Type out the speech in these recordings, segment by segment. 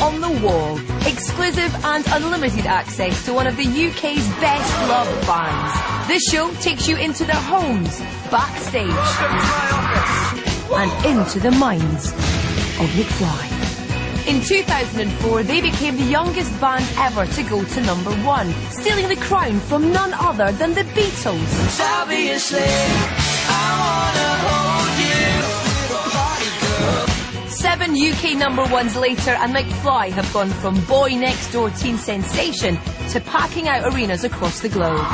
On the Wall. Exclusive and unlimited access to one of the UK's best loved bands. This show takes you into their homes, backstage, and into the minds of Mcfly. In 2004, they became the youngest band ever to go to #1, stealing the crown from none other than the Beatles. Obviously, I wanna hold you. 7 UK #1s later, and Mcfly have gone from boy next door teen sensation to packing out arenas across the globe.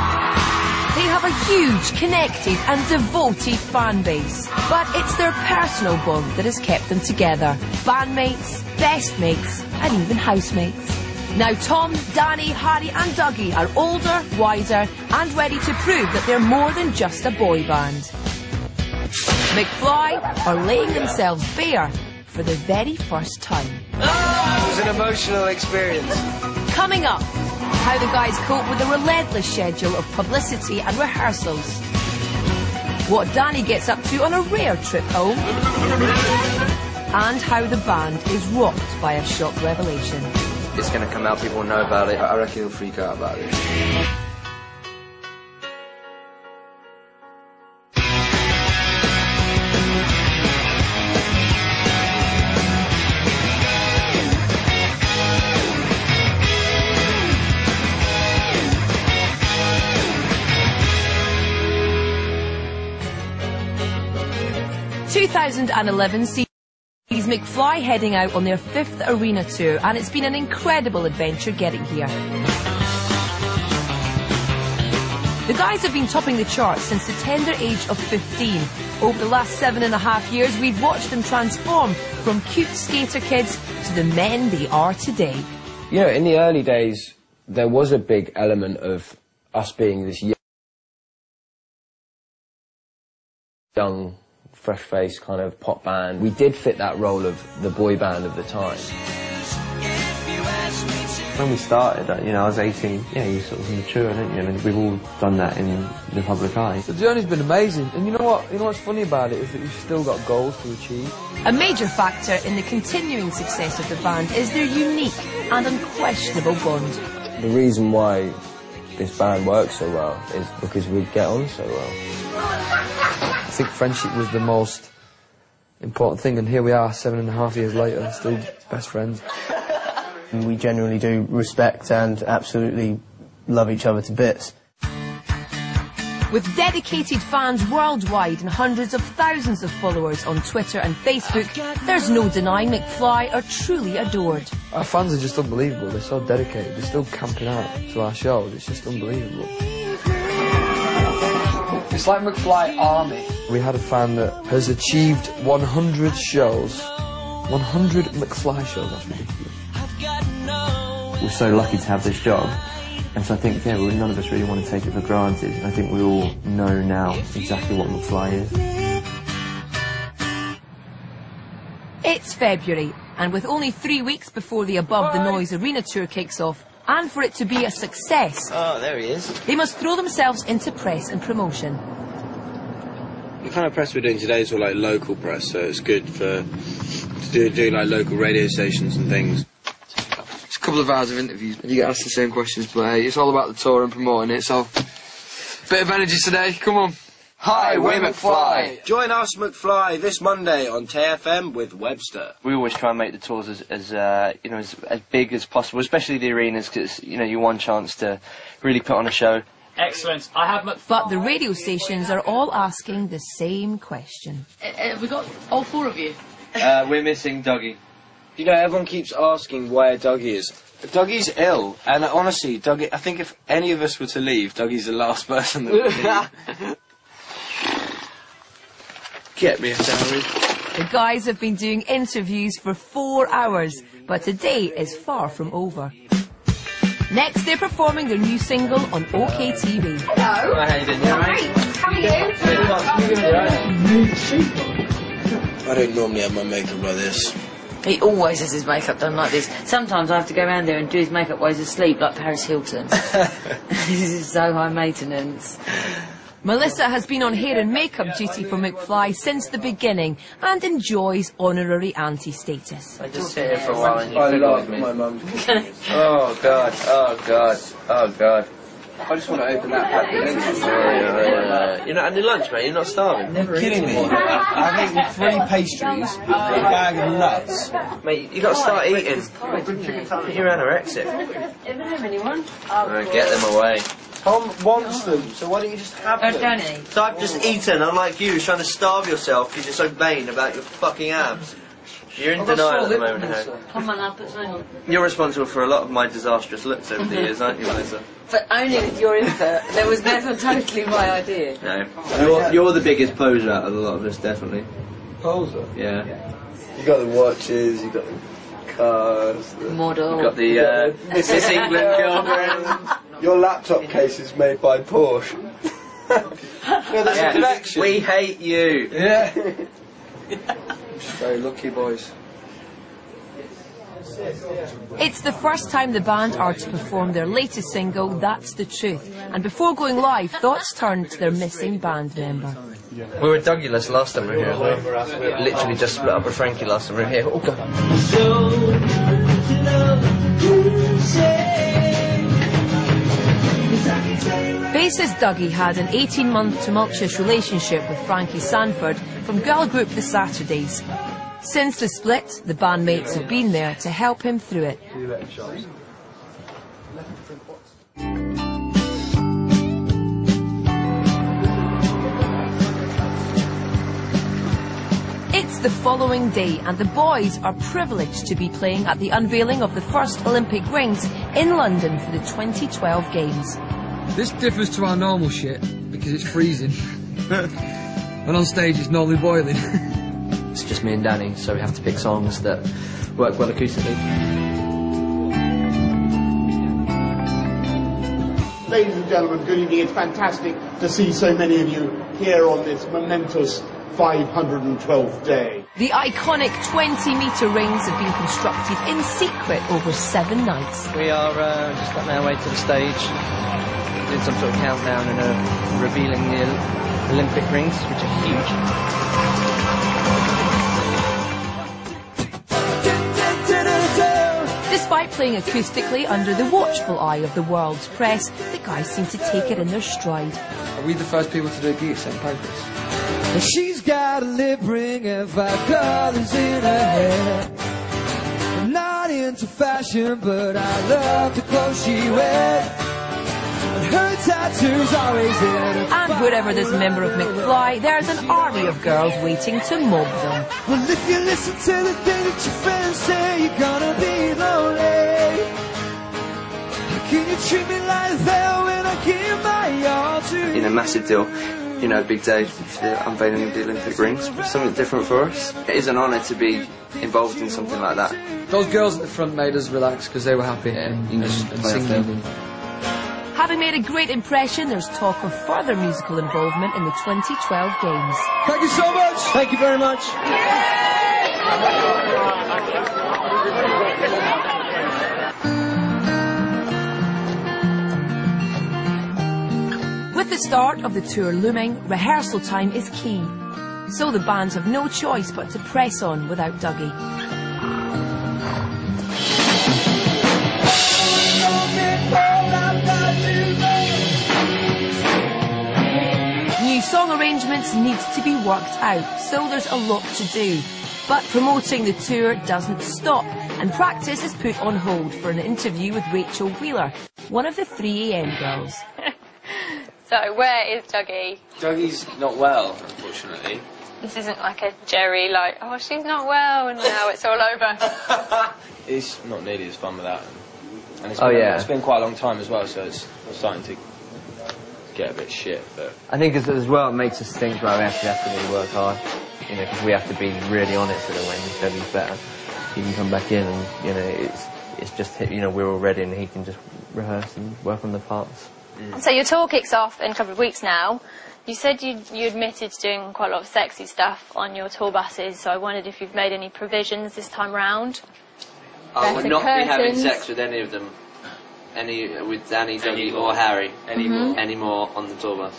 They have a huge, connected and devoted fan base. But it's their personal bond that has kept them together. Bandmates, best mates, and even housemates. Now Tom, Danny, Harry and Dougie are older, wiser and ready to prove that they're more than just a boy band. Mcfly are laying themselves bare for the very first time. It was an emotional experience. Coming up, how the guys cope with a relentless schedule of publicity and rehearsals. What Danny gets up to on a rare trip home. And how the band is rocked by a shock revelation. It's going to come out, people will know about it. I reckon he'll freak out about it. 2011 sees Mcfly heading out on their 5th arena tour, and it's been an incredible adventure getting here. The guys have been topping the charts since the tender age of 15. Over the last 7.5 years, we've watched them transform from cute skater kids to the men they are today. You know, in the early days, there was a big element of us being this young, fresh-faced kind of pop band. We did fit that role of the boy band of the time. When we started, you know, I was 18, yeah, you sort of mature, don't you? And we've all done that in the public eye. The journey's been amazing, and you know what? You know what's funny about it is that we've still got goals to achieve. A major factor in the continuing success of the band is their unique and unquestionable bond. The reason why this band works so well is because we get on so well. I think friendship was the most important thing, and here we are 7.5 years later, still best friends. We genuinely do respect and absolutely love each other to bits. With dedicated fans worldwide and hundreds of thousands of followers on Twitter and Facebook, there's no denying Mcfly are truly adored. Our fans are just unbelievable, they're so dedicated, they're still camping out to our shows, it's just unbelievable. It's like Mcfly Army. We had a fan that has achieved 100 shows, 100 Mcfly shows, that's ridiculous. We're so lucky to have this job, and so I think, yeah, none of us really want to take it for granted. I think we all know now exactly what Mcfly is. It's February, and with only 3 weeks before the Above the Noise Arena tour kicks off, and for it to be a success, Oh, there he is. they must throw themselves into press and promotion. The kind of press we're doing today is all like local press, so it's good for doing like local radio stations and things. It's a couple of hours of interviews, and you get asked the same questions, but hey, it's all about the tour and promoting it, so bit of energy today, come on. Hi, we're Mcfly. Join us, Mcfly, this Monday on TFM with Webster. We always try and make the tours as you know, as big as possible, especially the arenas, because, you know, you want a chance to really put on a show. Excellent. I have But the radio stations are all asking the same question. Have we got all 4 of you? We're missing Dougie. You know, everyone keeps asking where Dougie is. Dougie's ill, and honestly, Dougie, I think if any of us were to leave, Dougie's the last person that would leave. Get me a salary. The guys have been doing interviews for 4 hours, but today is far from over. Next, they're performing their new single on OK TV. Hello. How you doing? You alright? How are you? I don't normally have my makeup like this. He always has his makeup done like this. Sometimes I have to go around there and do his makeup while he's asleep, like Paris Hilton. This is so high maintenance. Melissa has been on hair and makeup duty for McFly since the beginning and enjoys honorary auntie status. I just sit here for a while and you I fiddle love with me. my mum's Oh god, oh god, oh god. I just want to open that packet. You're not having lunch, mate? You're not starving? You're kidding me. I've eaten 3 pastries, a bag of nuts. Mate, you got to start eating. You're anorexic. Get them away. Tom wants them, so why don't you just have them? Danny. So I've just eaten, unlike you, trying to starve yourself because you're so vain about your fucking abs. You're in denial at the moment, Harry. Come on up, it's only. You're responsible for a lot of my disastrous looks over the years, aren't you, Melissa? But only with your input. That was never totally my idea. No. You're the biggest poser out of a lot of us, definitely. Poser? Yeah. You got the watches, you got the cars. Model. Got the Miss England girlfriend. Your laptop case is made by Porsche. No, there's a collection. We hate you. Yeah. Very lucky, boys. It's the first time the band are to perform their latest single, That's the Truth. And before going live, thoughts turned to their missing band member. We were Dougulous last time we were here. We literally just split up with Frankie last time we were here. Oh god. Bassist Dougie had an 18-month tumultuous relationship with Frankie Sanford from girl group The Saturdays. Since the split, the bandmates have been there to help him through it. It's the following day and the boys are privileged to be playing at the unveiling of the first Olympic rings in London for the 2012 Games. This differs to our normal shit because it's freezing. And on stage it's normally boiling. It's just me and Danny, so we have to pick songs that work well acoustically. Ladies and gentlemen, good evening. It's fantastic to see so many of you here on this momentous 512th day. The iconic 20-metre rings have been constructed in secret over 7 nights. We are just on our way to the stage, doing some sort of countdown and revealing the Olympic rings, which are huge. Despite playing acoustically under the watchful eye of the world's press, the guys seem to take it in their stride. Are we the first people to do a gig at St Pancras? She's got a lip ring and 5 colors in her hair. I'm not into fashion, but I love the clothes she wears. And her tattoos always in her. And wherever there's a member of McFly, there's an army of girls waiting to mob them. Well, if you listen to the thing that your friends say, you're gonna be lonely. How can you treat me like that when I give my all to you? You know, massive deal. You know, a big day for the unveiling of the Olympic rings. But something different for us. It is an honour to be involved in something like that. Those girls at the front made us relax because they were happy and singing. Having made a great impression, there's talk of further musical involvement in the 2012 Games. Thank you so much! Thank you very much. With the start of the tour looming, rehearsal time is key. So the bands have no choice but to press on without Dougie. New song arrangements need to be worked out, so there's a lot to do. But promoting the tour doesn't stop, and practice is put on hold for an interview with Rachel Wheeler, one of the 3am girls. So, where is Dougie? Dougie's not well, unfortunately. This isn't like a Jerry, like, oh, she's not well, and now it's all over. It's not nearly as fun without him. And it's it's been quite a long time as well, so it's starting to get a bit shit. But I think as well it makes us think, well, we actually have to really work hard, you know, because we have to be really on it so that when Dougie's better, he can come back in and, you know, it's just, you know, we're all ready and he can just rehearse and work on the parts. So your tour kicks off in a couple of weeks now. You said you admitted to doing quite a lot of sexy stuff on your tour buses, so I wondered if you've made any provisions this time round. I would not be having sex with any of them. with Danny, Dougie, or Harry anymore on the tour bus.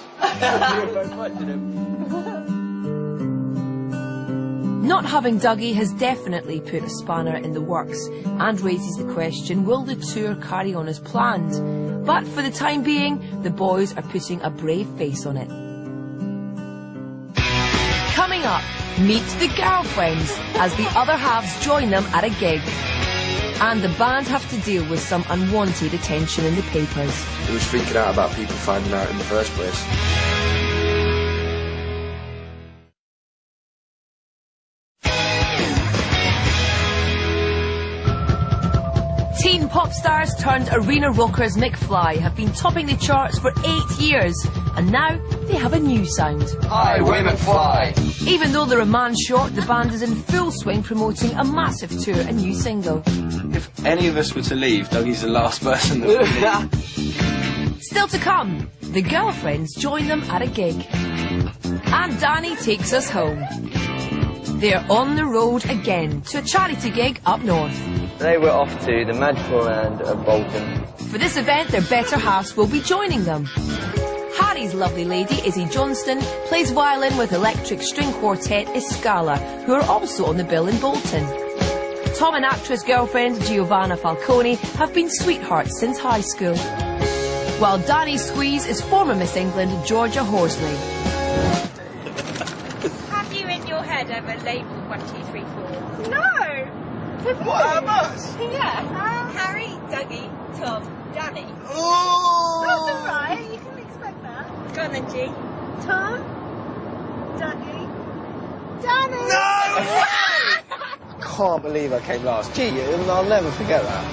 Not having Dougie has definitely put a spanner in the works and raises the question, will the tour carry on as planned? But for the time being, the boys are putting a brave face on it. Coming up, meet the girlfriends as the other halves join them at a gig. And the band have to deal with some unwanted attention in the papers. He was freaking out about people finding out in the first place. Teen pop stars turned arena rockers Mcfly have been topping the charts for 8 years, and now they have a new sound. Hi, we're Mcfly. Even though they're a man short, the band is in full swing promoting a massive tour and new single. If any of us were to leave, Dougie's the last person that would leave. Still to come, the girlfriends join them at a gig. And Danny takes us home. They're on the road again to a charity gig up north. Today we're off to the magical land of Bolton. For this event, their better halves will be joining them. Harry's lovely lady, Izzy Johnston, plays violin with electric string quartet Escala, who are also on the bill in Bolton. Tom and actress girlfriend Giovanna Falcone have been sweethearts since high school. While Danny's squeeze is former Miss England Georgia Horsley. Have you in your head ever labelled 1, 2, 3, 4? No! What am us? Yeah. Harry, Dougie, Tom, Danny. Oh! That's alright, you can expect that. Go on then, G. Tom, Dougie, Danny. No! Can't believe I came last. Gee, I'll never forget that.